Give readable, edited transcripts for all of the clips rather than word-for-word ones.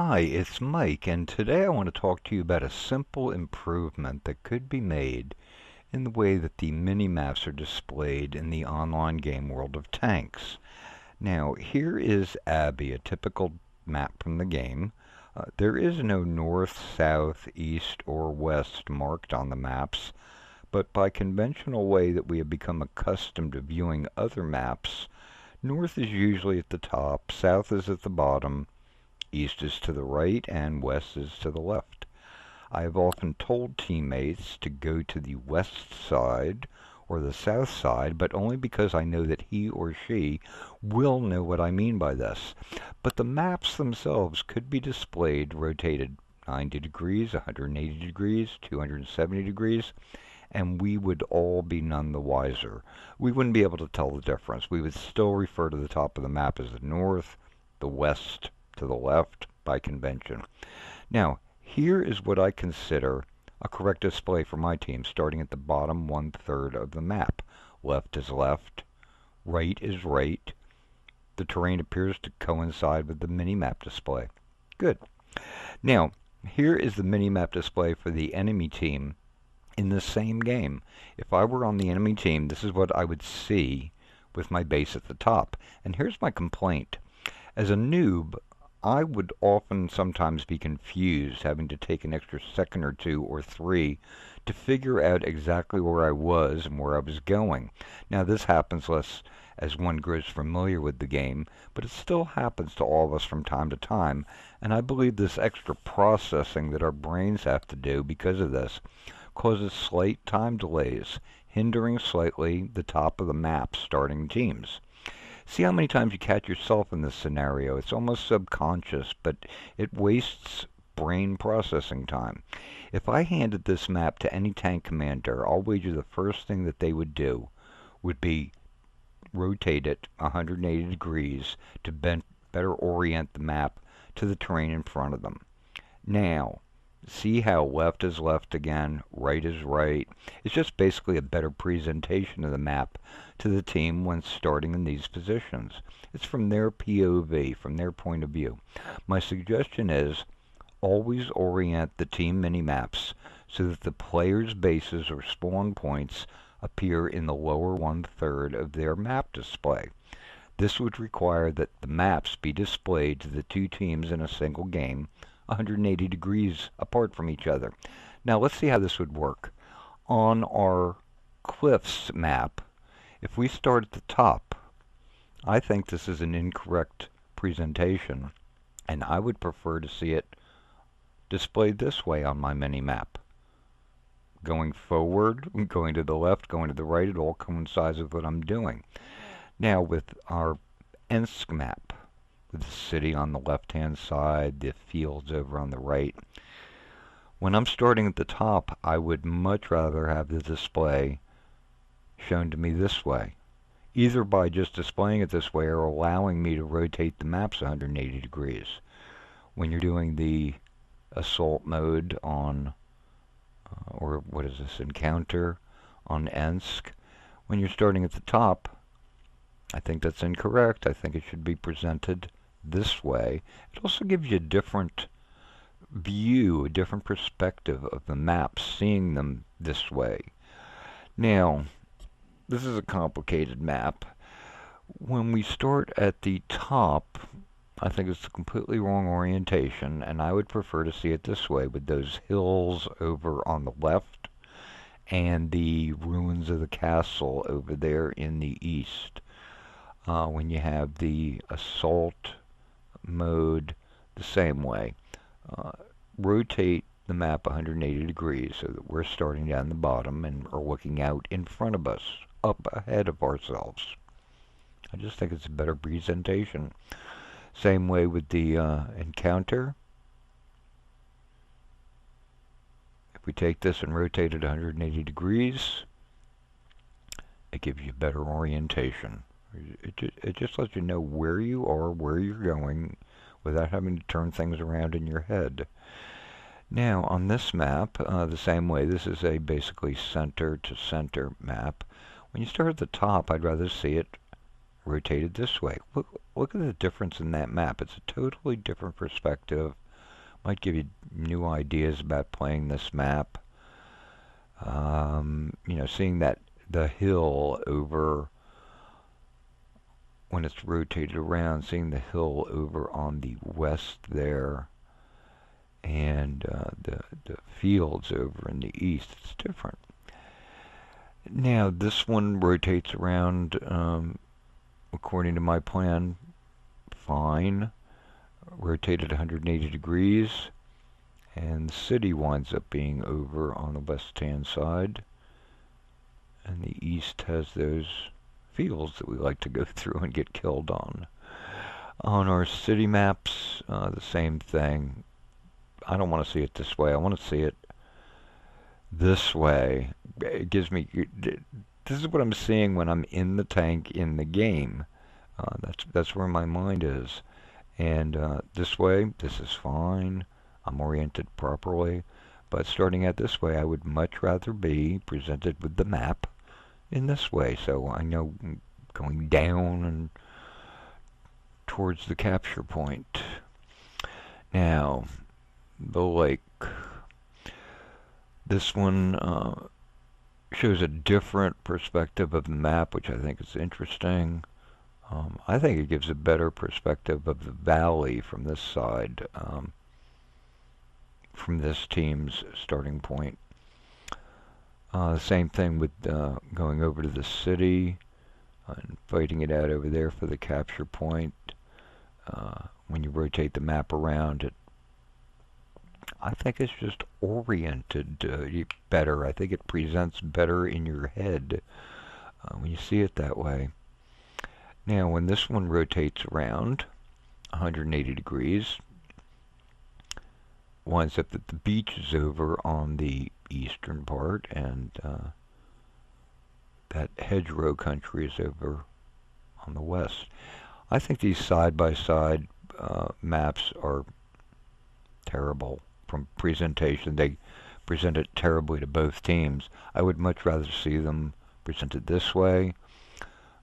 Hi, it's Mike, and today I want to talk to you about a simple improvement that could be made in the way that the mini-maps are displayed in the online game world of tanks. Now, here is Abby, a typical map from the game. There is no north, south, east, or west marked on the maps, but by conventional way that we have become accustomed to viewing other maps, north is usually at the top, south is at the bottom, east is to the right, and west is to the left. I have often told teammates to go to the west side or the south side, but only because I know that he or she will know what I mean by this. But the maps themselves could be displayed rotated 90 degrees, 180 degrees, 270 degrees, and we would all be none the wiser. We wouldn't be able to tell the difference. We would still refer to the top of the map as the north, the west to the left by convention. Now, here is what I consider a correct display for my team, starting at the bottom 1/3 of the map. Left is left, right is right. The terrain appears to coincide with the mini-map display. Good. Now, here is the mini-map display for the enemy team in the same game. If I were on the enemy team, this is what I would see with my base at the top. And here's my complaint. As a noob, I would often sometimes be confused, having to take an extra second or two or three to figure out exactly where I was and where I was going. Now, this happens less as one grows familiar with the game, but it still happens to all of us from time to time, and I believe this extra processing that our brains have to do because of this causes slight time delays, hindering slightly the top of the map starting teams. See how many times you catch yourself in this scenario. It's almost subconscious, but it wastes brain processing time. If I handed this map to any tank commander, I'll wager the first thing that they would do would be rotate it 180 degrees to better orient the map to the terrain in front of them. Now, see how left is left again, right is right. It's just basically a better presentation of the map to the team when starting in these positions. It's from their POV, from their point of view. My suggestion is always orient the team mini-maps so that the players' bases or spawn points appear in the lower 1/3 of their map display. This would require that the maps be displayed to the two teams in a single game 180 degrees apart from each other. Now let's see how this would work. On our cliffs map, if we start at the top, I think this is an incorrect presentation, and I would prefer to see it displayed this way on my mini-map. Going forward, going to the left, going to the right, it all coincides with what I'm doing. Now with our Ensk map, with the city on the left-hand side, the fields over on the right. When I'm starting at the top, I would much rather have the display shown to me this way, either by just displaying it this way or allowing me to rotate the maps 180 degrees. When you're doing the assault mode on, or what is this, encounter on Ensk, when you're starting at the top, I think that's incorrect. I think it should be presented this way. It also gives you a different view, a different perspective of the maps, seeing them this way. Now, this is a complicated map. When we start at the top, I think it's a completely wrong orientation, and I would prefer to see it this way, with those hills over on the left and the ruins of the castle over there in the east. When you have the assault mode the same way. Rotate the map 180 degrees so that we're starting down the bottom and are looking out in front of us, up ahead of ourselves. I just think it's a better presentation. Same way with the encounter. If we take this and rotate it 180 degrees, it gives you better orientation. It just lets you know where you are, where you're going, without having to turn things around in your head. Now, on this map, the same way, this is a basically center-to-center map. When you start at the top, I'd rather see it rotated this way. Look at the difference in that map. It's a totally different perspective Might give you new ideas about playing this map. You know, seeing that the hill over, when it's rotated around, seeing the hill over on the west there, and the fields over in the east, it's different. Now this one rotates around according to my plan, fine. Rotated 180 degrees, and the city winds up being over on the west-hand side, and the east has those fields that we like to go through and get killed on. On our city maps, the same thing. I don't want to see it this way. I want to see it this way. It gives me... This is what I'm seeing when I'm in the tank in the game. That's where my mind is. And this way, this is fine. I'm oriented properly. But starting out this way, I would much rather be presented with the map in this way. So I know going down and towards the capture point. Now, the lake. This one shows a different perspective of the map, which I think is interesting. I think it gives a better perspective of the valley from this side, from this team's starting point. Same thing with going over to the city and fighting it out over there for the capture point. When you rotate the map around, I think it's just oriented better. I think it presents better in your head when you see it that way. Now, when this one rotates around 180 degrees, winds up that the beach is over on the eastern part, and that hedgerow country is over on the west. I think these side-by-side maps are terrible from presentation. They present it terribly to both teams. I would much rather see them presented this way.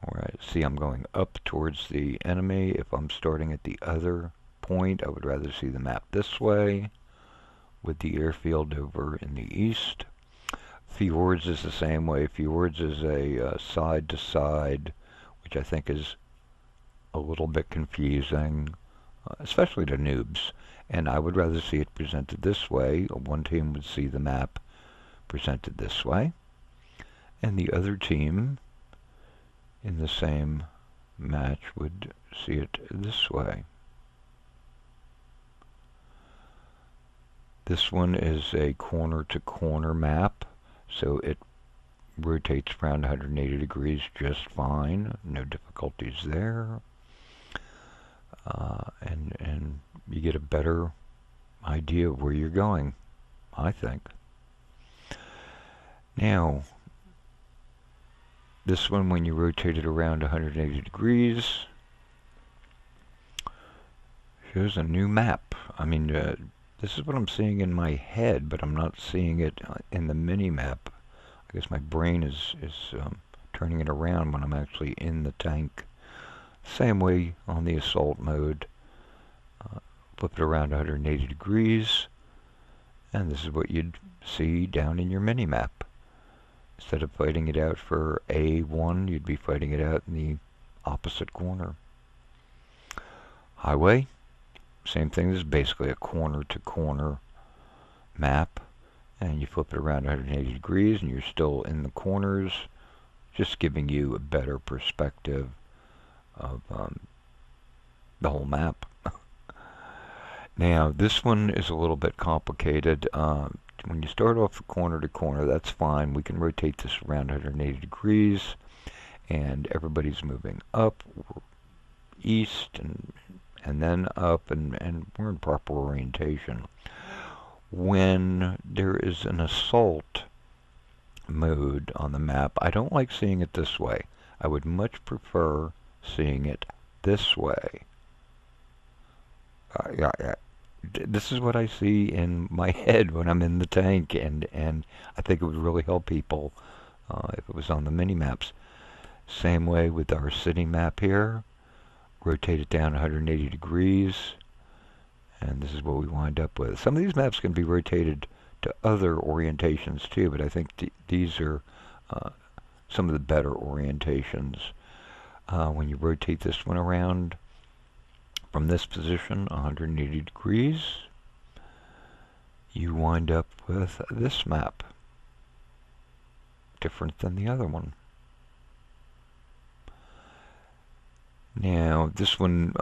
Alright, see, I'm going up towards the enemy. If I'm starting at the other point, I would rather see the map this way, with the airfield over in the east. Fjords is the same way. Fjords is a side-to-side, which I think is a little bit confusing, especially to noobs. And I would rather see it presented this way. One team would see the map presented this way, and the other team in the same match would see it this way. This one is a corner-to-corner map, so it rotates around 180 degrees just fine. No difficulties there. And you get a better idea of where you're going, I think. Now, this one, when you rotate it around 180 degrees, shows a new map. I mean, this is what I'm seeing in my head, but I'm not seeing it in the mini-map. I guess my brain is turning it around when I'm actually in the tank. Same way on the assault mode. Flip it around 180 degrees, and this is what you'd see down in your mini-map. Instead of fighting it out for A1, you'd be fighting it out in the opposite corner. Highway, same thing. This is basically a corner-to-corner map, and you flip it around 180 degrees, and you're still in the corners, just giving you a better perspective of the whole map. Now, this one is a little bit complicated. When you start off corner to corner, that's fine. We can rotate this around 180 degrees, and everybody's moving up, east, and then up, and we're in proper orientation. When there is an assault mode on the map, I don't like seeing it this way. I would much prefer seeing it this way. This is what I see in my head when I'm in the tank, and I think it would really help people if it was on the mini-maps. Same way with our city map here. Rotate it down 180 degrees, And this is what we wind up with. Some of these maps can be rotated to other orientations too, but I think these are some of the better orientations. When you rotate this one around from this position 180 degrees, you wind up with this map, different than the other one. Now this one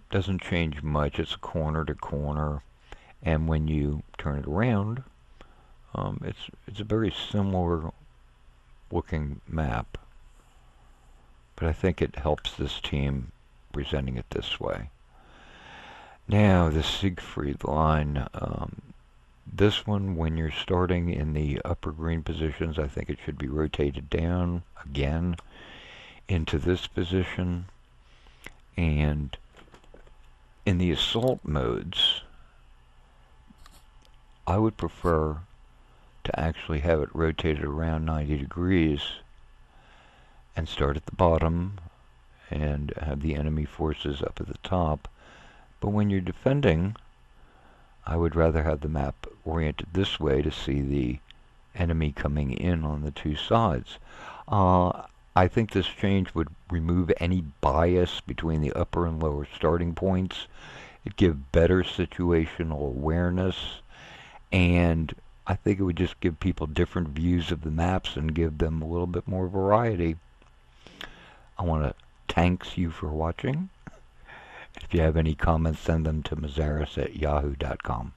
doesn't change much. It's corner to corner, and when you turn it around, it's a very similar looking map, but I think it helps this team presenting it this way. Now the Siegfried line, this one, when you're starting in the upper green positions, I think it should be rotated down again into this position. And in the assault modes, I would prefer to actually have it rotated around 90 degrees and start at the bottom and have the enemy forces up at the top. But when you're defending, I would rather have the map oriented this way to see the enemy coming in on the two sides. I think this change would remove any bias between the upper and lower starting points. It'd give better situational awareness, and I think it would just give people different views of the maps and give them a little bit more variety. I want to thank you for watching. If you have any comments, send them to mazaris@yahoo.com.